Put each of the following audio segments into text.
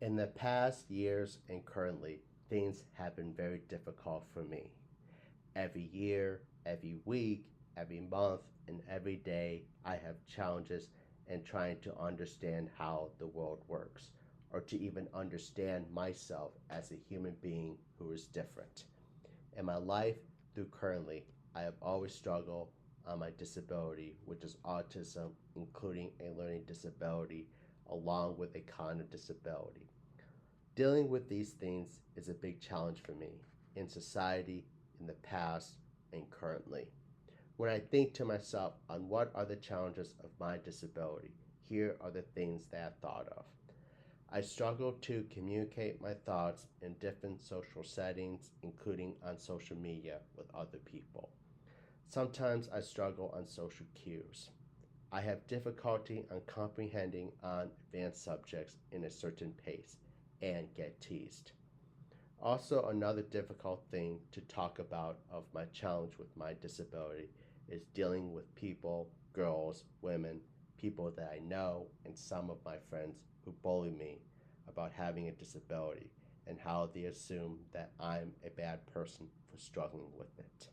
In the past years and currently, things have been very difficult for me. Every year, every week, every month, and every day, I have challenges in trying to understand how the world works, or to even understand myself as a human being who is different. In my life through currently, I have always struggled on my disability, which is autism, including a learning disability, along with a cognitive disability. Dealing with these things is a big challenge for me in society, in the past, and currently. When I think to myself on what are the challenges of my disability, here are the things that I've thought of. I struggle to communicate my thoughts in different social settings, including on social media with other people. Sometimes I struggle on social cues. I have difficulty on comprehending on advanced subjects in a certain pace and get teased. Also, another difficult thing to talk about of my challenge with my disability is dealing with people, girls, women, people that I know, and some of my friends who bully me about having a disability and how they assume that I'm a bad person for struggling with it.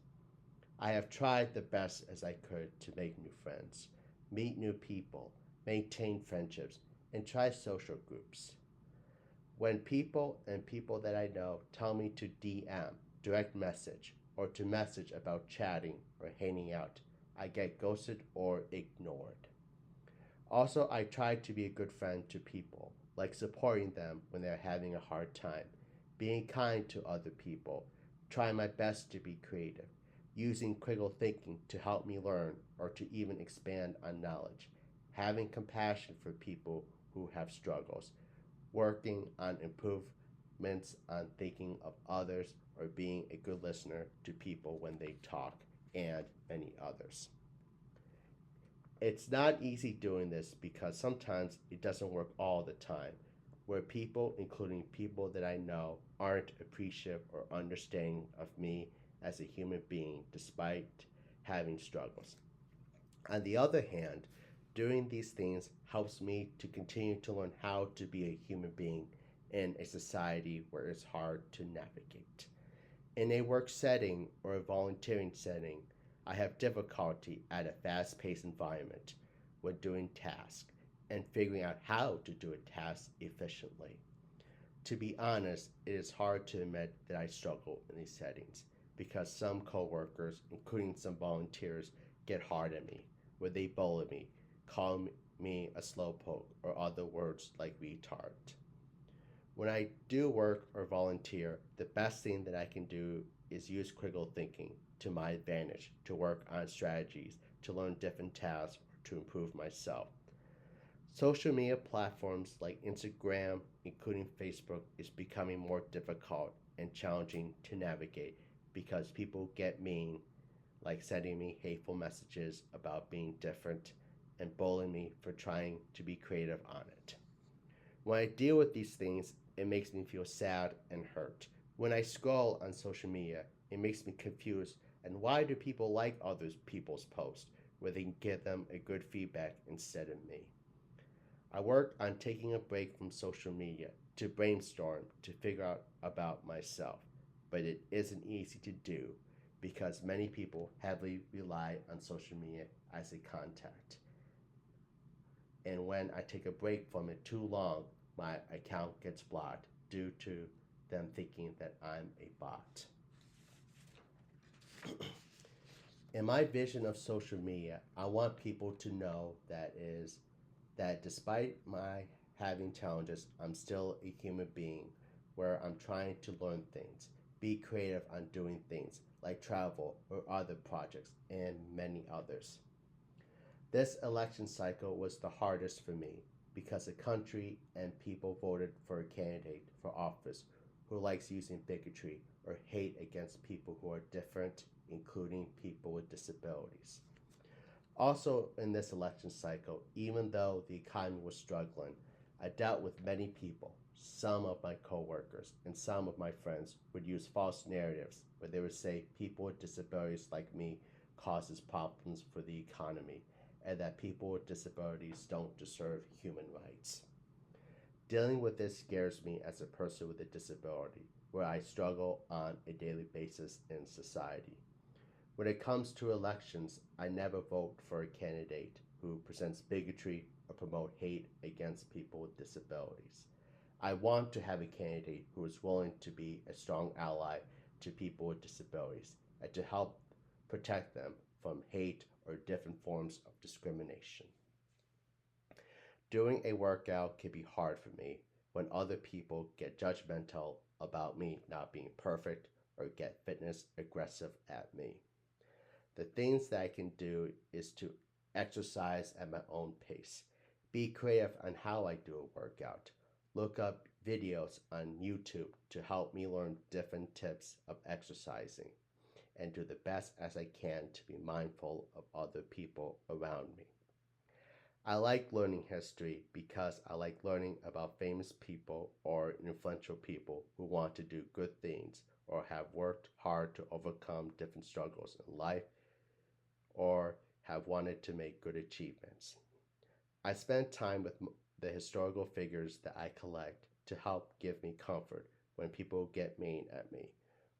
I have tried the best as I could to make new friends, meet new people, maintain friendships, and try social groups. When people that I know tell me to DM, direct message, or to message about chatting or hanging out, I get ghosted or ignored. Also, I try to be a good friend to people, like supporting them when they're having a hard time, being kind to other people, trying my best to be creative, using critical thinking to help me learn or to even expand on knowledge, having compassion for people who have struggles, working on improvements on thinking of others or being a good listener to people when they talk, and many others. It's not easy doing this because sometimes it doesn't work all the time, where people, including people that I know, aren't appreciative or understanding of me as a human being despite having struggles. On the other hand, doing these things helps me to continue to learn how to be a human being in a society where it's hard to navigate. In a work setting or a volunteering setting, I have difficulty at a fast paced environment when doing tasks and figuring out how to do a task efficiently. To be honest, it is hard to admit that I struggle in these settings because some coworkers, including some volunteers, get hard at me, where they bully me, call me a slowpoke, or other words like retard. When I do work or volunteer, the best thing that I can do is use critical thinking to my advantage to work on strategies, to learn different tasks, or to improve myself. Social media platforms like Instagram, including Facebook, is becoming more difficult and challenging to navigate because people get mean, like sending me hateful messages about being different and bullying me for trying to be creative on it. When I deal with these things, it makes me feel sad and hurt. When I scroll on social media, it makes me confused. And why do people like other people's posts where they can give them a good feedback instead of me? I work on taking a break from social media to brainstorm to figure out about myself, but it isn't easy to do because many people heavily rely on social media as a contact. And when I take a break from it too long, my account gets blocked due to them thinking that I'm a bot. In my vision of social media, I want people to know that despite my having challenges, I'm still a human being where I'm trying to learn things, be creative on doing things like travel or other projects, and many others. This election cycle was the hardest for me because the country and people voted for a candidate for office who likes using bigotry or hate against people who are different, including people with disabilities. Also, in this election cycle, even though the economy was struggling, I dealt with many people. Some of my coworkers and some of my friends would use false narratives where they would say people with disabilities like me causes problems for the economy and that people with disabilities don't deserve human rights. Dealing with this scares me as a person with a disability, where I struggle on a daily basis in society. When it comes to elections, I never vote for a candidate who presents bigotry or promote hate against people with disabilities. I want to have a candidate who is willing to be a strong ally to people with disabilities and to help protect them from hate or different forms of discrimination. Doing a workout can be hard for me when other people get judgmental about me not being perfect or get fitness aggressive at me. The things that I can do is to exercise at my own pace, be creative on how I do a workout, look up videos on YouTube to help me learn different tips of exercising, and do the best as I can to be mindful of other people around me. I like learning history because I like learning about famous people or influential people who want to do good things or have worked hard to overcome different struggles in life or have wanted to make good achievements. I spend time with the historical figures that I collect to help give me comfort when people get mean at me,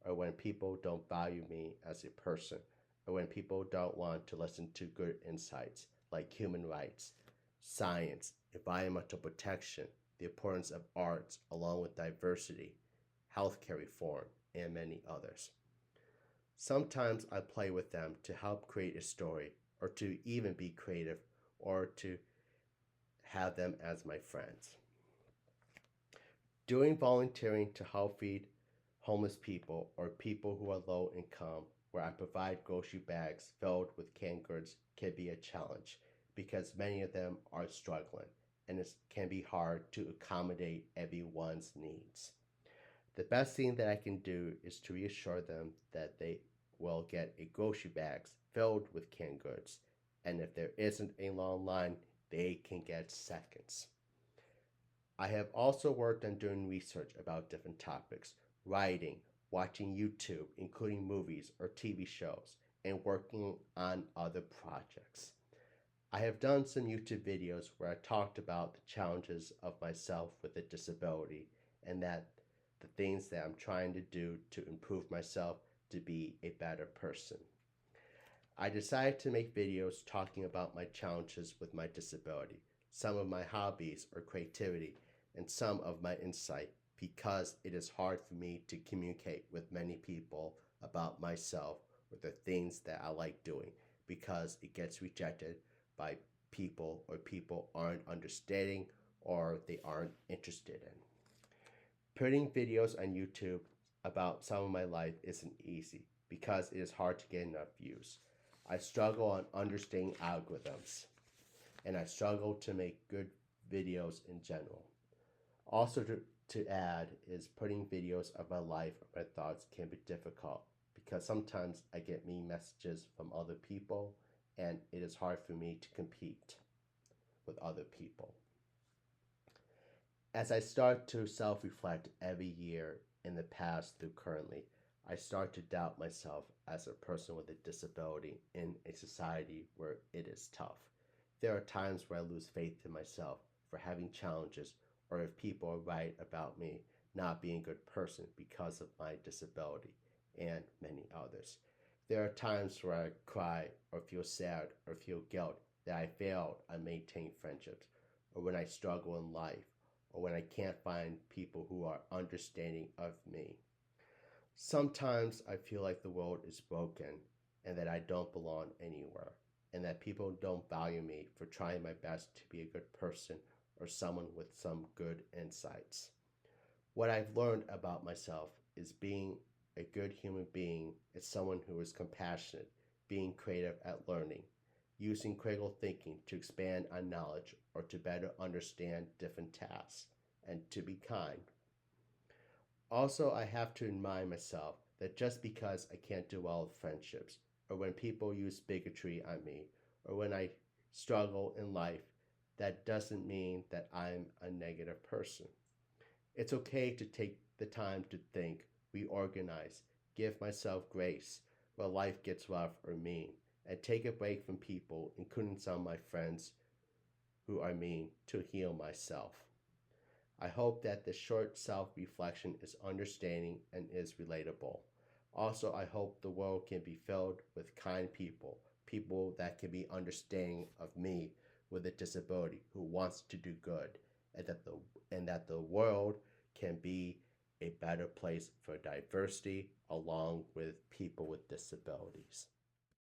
or when people don't value me as a person, or when people don't want to listen to good insights like human rights, science, environmental protection, the importance of arts, along with diversity, healthcare reform, and many others. Sometimes I play with them to help create a story, or to even be creative, or to have them as my friends. Doing volunteering to help feed homeless people or people who are low income, where I provide grocery bags filled with canned goods, can be a challenge because many of them are struggling and it can be hard to accommodate everyone's needs. The best thing that I can do is to reassure them that they will get a grocery bags filled with canned goods, and if there isn't a long line, they can get seconds. I have also worked on doing research about different topics, writing, watching YouTube, including movies or TV shows, and working on other projects. I have done some YouTube videos where I talked about the challenges of myself with a disability and that the things that I'm trying to do to improve myself to be a better person. I decided to make videos talking about my challenges with my disability, some of my hobbies or creativity, and some of my insight because it is hard for me to communicate with many people about myself or the things that I like doing because it gets rejected by people or people aren't understanding or they aren't interested in. Putting videos on YouTube about some of my life isn't easy because it is hard to get enough views. I struggle on understanding algorithms and I struggle to make good videos in general. Also, to add is putting videos of my life or my thoughts can be difficult because sometimes I get mean messages from other people and it is hard for me to compete with other people. As I start to self-reflect every year in the past through currently, I start to doubt myself as a person with a disability in a society where it is tough. There are times where I lose faith in myself for having challenges or if people are right about me not being a good person because of my disability and many others. There are times where I cry or feel sad or feel guilt that I failed on maintaining friendships or when I struggle in life or when I can't find people who are understanding of me. Sometimes I feel like the world is broken and that I don't belong anywhere and that people don't value me for trying my best to be a good person or someone with some good insights. What I've learned about myself is being a good human being is someone who is compassionate, being creative at learning, using critical thinking to expand on knowledge or to better understand different tasks, and to be kind. Also, I have to remind myself that just because I can't do well with friendships, or when people use bigotry on me, or when I struggle in life, that doesn't mean that I'm a negative person. It's okay to take the time to think, reorganize, give myself grace when life gets rough or mean, and take a break from people, including some of my friends who are mean, to heal myself. I hope that the short self reflection is understanding and is relatable. Also, I hope the world can be filled with kind people, people that can be understanding of me with a disability who wants to do good, and that the world can be a better place for diversity along with people with disabilities.